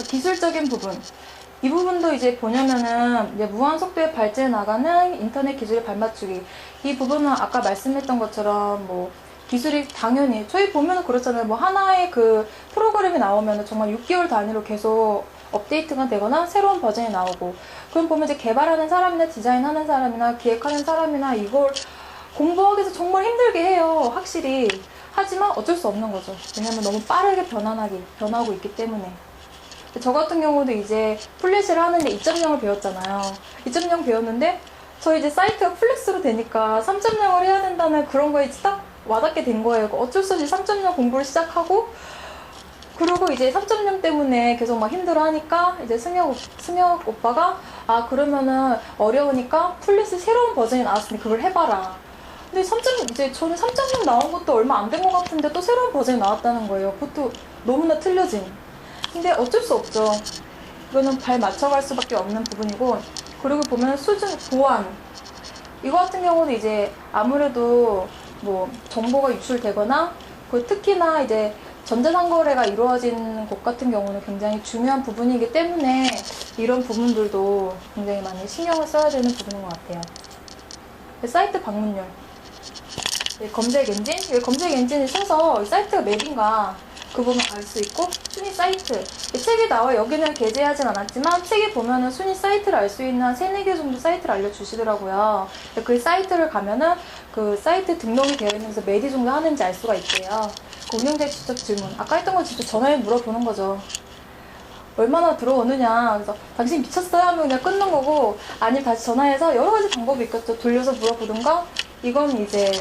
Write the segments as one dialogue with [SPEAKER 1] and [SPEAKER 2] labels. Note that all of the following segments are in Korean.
[SPEAKER 1] 기술적인 부분. 이 부분도 이제 보냐면은 이제 무한 속도에 발전해 나가는 인터넷 기술의 발맞추기. 이 부분은 아까 말씀했던 것처럼 뭐 기술이 당연히 저희 보면은 그렇잖아요. 뭐 하나의 그 프로그램이 나오면은 정말 6개월 단위로 계속 업데이트가 되거나 새로운 버전이 나오고, 그럼 보면 이제 개발하는 사람이나 디자인하는 사람이나 기획하는 사람이나 이걸 공부하기 위해서 정말 힘들게 해요. 확실히. 하지만 어쩔 수 없는 거죠. 왜냐면 너무 빠르게 변하고 있기 때문에. 저 같은 경우도 이제 플래시를 하는데 2.0을 배웠잖아요. 2.0 배웠는데 저 이제 사이트가 플렉스로 되니까 3.0을 해야 된다는 그런 거에 딱 와닿게 된 거예요. 어쩔 수 없이 3.0 공부를 시작하고, 그리고 이제 3.0 때문에 계속 막 힘들어 하니까 이제 승혁 오빠가 그러면은 어려우니까 플래시 새로운 버전이 나왔으니 그걸 해봐라. 근데 이제 저는 3.0 나온 것도 얼마 안 된 것 같은데 또 새로운 버전이 나왔다는 거예요. 그것도 너무나 틀려진. 근데 어쩔 수 없죠. 이거는 발 맞춰갈 수밖에 없는 부분이고, 그리고 보면 수준, 보안. 이거 같은 경우는 이제 아무래도 뭐 정보가 유출되거나, 특히나 이제 전자상거래가 이루어진 곳 같은 경우는 굉장히 중요한 부분이기 때문에 이런 부분들도 굉장히 많이 신경을 써야 되는 부분인 것 같아요. 사이트 방문율. 검색 엔진? 검색 엔진을 써서 사이트가 맵인가 그 부분 알 수 있고, 순위 사이트. 책에 나와 여기는 게재하진 않았지만 책에 보면은 순위 사이트를 알 수 있는 한 3, 4개 정도 사이트를 알려주시더라고요. 그 사이트를 가면은 그 사이트 등록이 되어 있는 데서 매디 정도 하는지 알 수가 있대요. 그 운영자의 직접 질문. 아까 했던 거 직접 전화해 물어보는 거죠. 얼마나 들어오느냐. 그래서 당신 미쳤어요? 하면 그냥 끊는 거고, 아니면 다시 전화해서 여러 가지 방법이 있겠죠. 돌려서 물어보든가. 이건 이제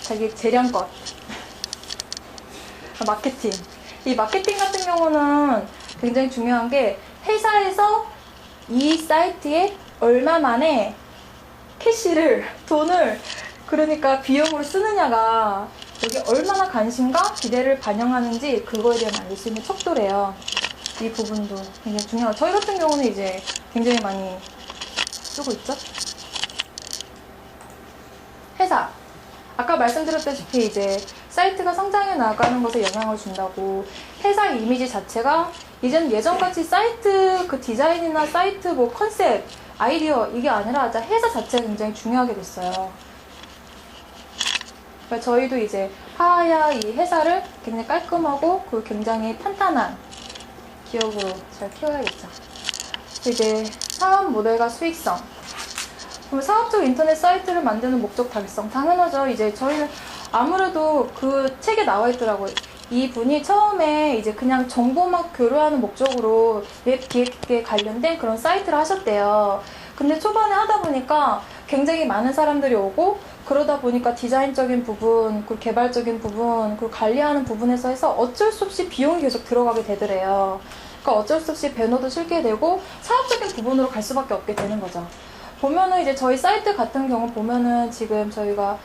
[SPEAKER 1] 자기 재량껏. 마케팅. 이 마케팅 같은 경우는 굉장히 중요한 게, 회사에서 이 사이트에 얼마 만에 돈을, 그러니까 비용으로 쓰느냐가 여기 얼마나 관심과 기대를 반영하는지 그거에 대한 알 수 있는 척도래요. 이 부분도 굉장히 중요하고, 저희 같은 경우는 이제 굉장히 많이 쓰고 있죠. 회사. 아까 말씀드렸다시피 이제 사이트가 성장해 나가는 것에 영향을 준다고, 회사의 이미지 자체가 이제는 예전같이 사이트 그 디자인이나 사이트 뭐 컨셉, 아이디어 이게 아니라 회사 자체가 굉장히 중요하게 됐어요. 그러니까 저희도 이제 하야 이 회사를 굉장히 깔끔하고 그 굉장히 탄탄한 기업으로 잘 키워야겠죠. 이제 사업 모델과 수익성. 그럼 사업적 인터넷 사이트를 만드는 목적 달성. 당연하죠. 이제 저희는 아무래도 그 책에 나와 있더라고요. 이 분이 처음에 이제 그냥 정보만 교류하는 목적으로 웹 기획에 관련된 그런 사이트를 하셨대요. 근데 초반에 하다 보니까 굉장히 많은 사람들이 오고, 그러다 보니까 디자인적인 부분, 그 개발적인 부분, 그 관리하는 부분에서 해서 어쩔 수 없이 비용이 계속 들어가게 되더래요. 그러니까 어쩔 수 없이 배너도 실게 되고 사업적인 부분으로 갈 수밖에 없게 되는 거죠. 보면은 이제 저희 사이트 같은 경우 보면은 지금 저희가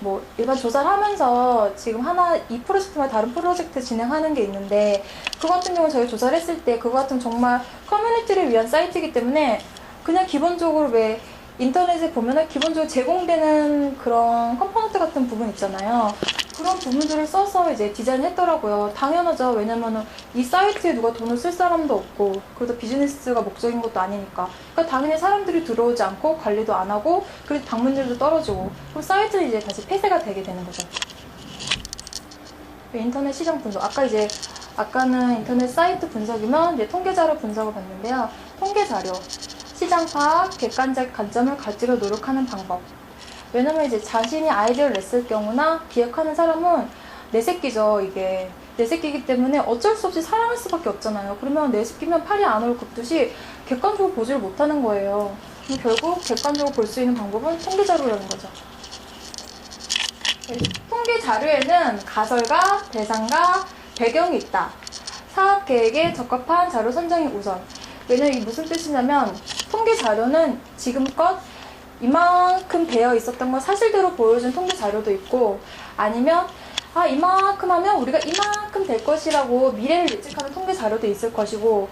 [SPEAKER 1] 뭐 일반 조사를 하면서 지금 이 프로젝트마다 다른 프로젝트 진행하는 게 있는데, 그거 같은 경우는 저희 조사를 했을 때 그거 같은 정말 커뮤니티를 위한 사이트이기 때문에 그냥 기본적으로 왜 인터넷에 보면은 기본적으로 제공되는 그런 컴포넌트 같은 부분 있잖아요. 그런 부분들을 써서 이제 디자인했더라고요. 당연하죠. 왜냐면은 이 사이트에 누가 돈을 쓸 사람도 없고, 그래도 비즈니스가 목적인 것도 아니니까. 그러니까 당연히 사람들이 들어오지 않고 관리도 안 하고, 그래서 방문율도 떨어지고, 그럼 사이트는 이제 다시 폐쇄가 되게 되는 거죠. 인터넷 시장 분석. 아까는 인터넷 사이트 분석이면 이제 통계 자료 분석을 봤는데요. 통계 자료, 시장 파악, 객관적 관점을 가지려 노력하는 방법. 왜냐면 이제 자신이 아이디어를 냈을 경우나 기획하는 사람은 내 새끼죠. 이게 내 새끼이기 때문에 어쩔 수 없이 사랑할 수밖에 없잖아요. 그러면 내 새끼면 팔이 안 올 굽듯이 객관적으로 보지를 못하는 거예요. 그럼 결국 객관적으로 볼 수 있는 방법은 통계 자료라는 거죠. 통계 자료에는 가설과 대상과 배경이 있다. 사업 계획에 적합한 자료 선정이 우선. 왜냐면 이게 무슨 뜻이냐면, 통계 자료는 지금껏 이만큼 되어 있었던 걸 사실대로 보여준 통계 자료도 있고, 아니면 이만큼 하면 우리가 이만큼 될 것이라고 미래를 예측하는 통계 자료도 있을 것이고,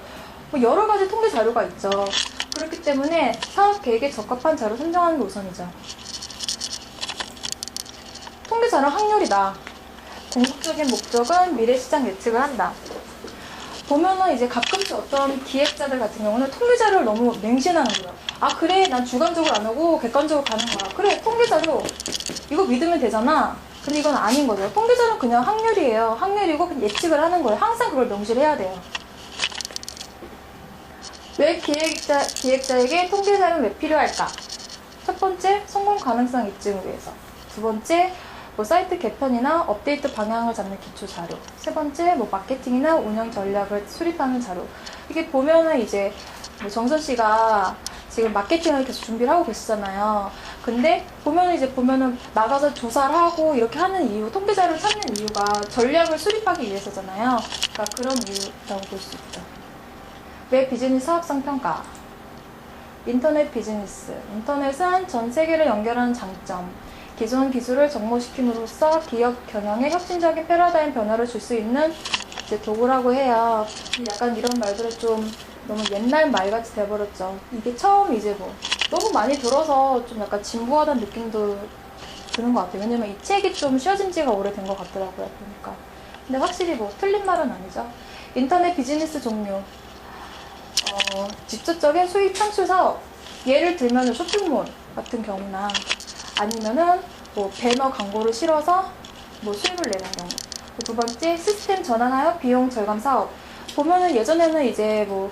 [SPEAKER 1] 뭐 여러 가지 통계 자료가 있죠. 그렇기 때문에 사업 계획에 적합한 자료 선정하는 게 우선이죠. 통계 자료 확률이다. 궁극적인 목적은 미래 시장 예측을 한다. 보면은 이제 가끔씩 어떤 기획자들 같은 경우는 통계자료를 너무 맹신하는 거예요. 아, 그래, 난 주관적으로 안 하고 객관적으로 가는 거야. 그래, 통계자료 이거 믿으면 되잖아. 근데 이건 아닌 거죠. 통계자료는 그냥 확률이에요. 확률이고 그냥 예측을 하는 거예요. 항상 그걸 명시를 해야 돼요. 왜 기획자에게 통계자료는 왜 필요할까? 첫 번째, 성공 가능성 입증을 위해서. 두 번째, 뭐 사이트 개편이나 업데이트 방향을 잡는 기초 자료. 세 번째, 뭐 마케팅이나 운영 전략을 수립하는 자료. 이게 보면은 이제 뭐 정선 씨가 지금 마케팅을 계속 준비를 하고 계시잖아요. 근데 보면은 나가서 조사를 하고 이렇게 하는 이유, 통계 자료를 찾는 이유가 전략을 수립하기 위해서잖아요. 그러니까 그런 이유라고 볼 수 있죠. 웹 비즈니스 사업성 평가. 인터넷 비즈니스. 인터넷은 전 세계를 연결하는 장점. 기존 기술을 접목시킴으로써 기업 경영에 혁신적인 패러다임 변화를 줄 수 있는 이제 도구라고 해요. 약간 이런 말들은 좀 너무 옛날 말같이 돼버렸죠. 이게 처음 이제 뭐 너무 많이 들어서 좀 약간 진부하다는 느낌도 드는 것 같아요. 왜냐면 이 책이 좀 쉬어진 지가 오래된 것 같더라고요. 보니까. 근데 확실히 뭐 틀린 말은 아니죠. 인터넷 비즈니스 종류. 직접적인 수익 창출 사업. 예를 들면 쇼핑몰 같은 경우나 아니면은 뭐 배너 광고를 실어서 뭐 수익을 내는 경우. 두 번째, 시스템 전환하여 비용 절감 사업. 보면은 예전에는 이제 뭐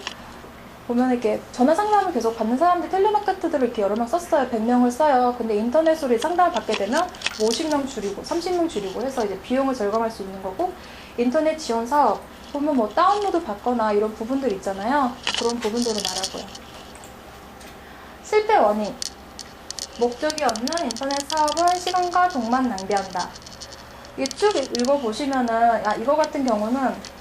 [SPEAKER 1] 보면 이렇게 전화 상담을 계속 받는 사람들 텔레마케터들을 이렇게 여러 명 썼어요. 100명을 써요. 근데 인터넷으로 상담을 받게 되면 50명 줄이고 30명 줄이고 해서 이제 비용을 절감할 수 있는 거고, 인터넷 지원 사업 보면 뭐 다운로드 받거나 이런 부분들 있잖아요. 그런 부분들을 말하고요. 실패 원인. 목적이 없는 인터넷 사업은 시간과 돈만 낭비한다. 이게 쭉 읽어보시면은, 이거 같은 경우는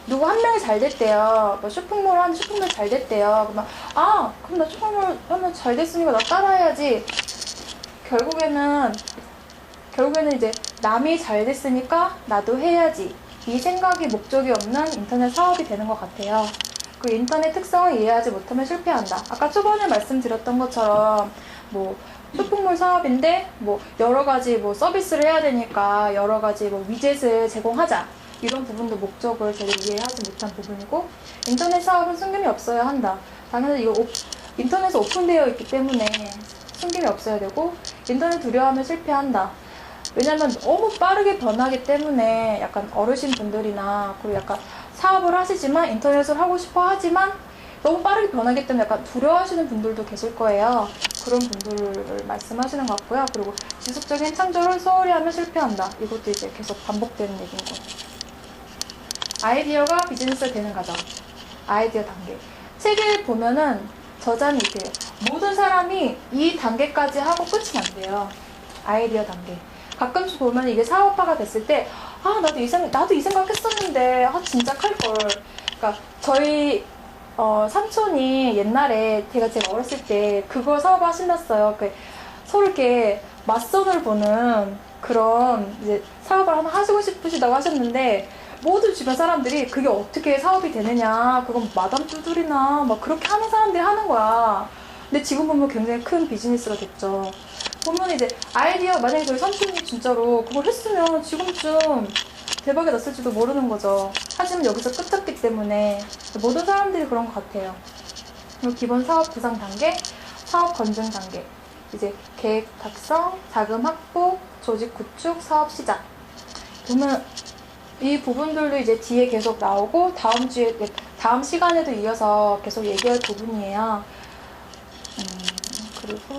[SPEAKER 1] 누구 한 명이 잘 됐대요. 뭐 쇼핑몰 하는 쇼핑몰 잘 됐대요. 그러면, 그럼 나 쇼핑몰 하면 잘 됐으니까 나 따라해야지. 결국에는 이제 남이 잘 됐으니까 나도 해야지. 이 생각이 목적이 없는 인터넷 사업이 되는 것 같아요. 그 인터넷 특성을 이해하지 못하면 실패한다. 아까 초반에 말씀드렸던 것처럼 뭐 쇼핑몰 사업인데 뭐 여러 가지 뭐 서비스를 해야 되니까 여러 가지 뭐 위젯을 제공하자. 이런 부분도 목적을 제대로 이해하지 못한 부분이고, 인터넷 사업은 숨김이 없어야 한다. 당연히 이거 인터넷에 오픈되어 있기 때문에 숨김이 없어야 되고, 인터넷 두려워하면 실패한다. 왜냐면 너무 빠르게 변하기 때문에 약간 어르신 분들이나 그리고 약간 사업을 하시지만 인터넷을 하고 싶어 하지만 너무 빠르게 변하기 때문에 약간 두려워하시는 분들도 계실 거예요. 그런 분들을 말씀하시는 것 같고요. 그리고 지속적인 창조를 소홀히 하면 실패한다. 이것도 이제 계속 반복되는 얘기인 거예요. 아이디어가 비즈니스가 되는 과정. 아이디어 단계. 책을 보면은 저자는 이렇게 모든 사람이 이 단계까지 하고 끝이 안 돼요. 아이디어 단계. 가끔씩 보면 이게 사업화가 됐을 때 나도 이 생각 했었는데 진짜 칼걸. 그러니까 저희 삼촌이 옛날에 제가 어렸을 때 그걸 사업하신다어요. 서로 이렇게 맞선을 보는 그런 이제 사업을 하나 하시고 싶으시다고 하셨는데, 모든 주변 사람들이 그게 어떻게 사업이 되느냐, 그건 마담 뚜들이나 막 그렇게 하는 사람들이 하는 거야. 근데 지금 보면 굉장히 큰 비즈니스가 됐죠. 보면 이제 아이디어, 만약에 저희 삼촌이 진짜로 그걸 했으면 지금쯤 대박이 났을지도 모르는 거죠. 하지만 여기서 끝났기 때문에 모든 사람들이 그런 것 같아요. 그리고 기본 사업 구상 단계, 사업 검증 단계, 이제 계획 작성, 자금 확보, 조직 구축, 사업 시작. 보면 이 부분들도 이제 뒤에 계속 나오고 다음 시간에도 이어서 계속 얘기할 부분이에요. 그리고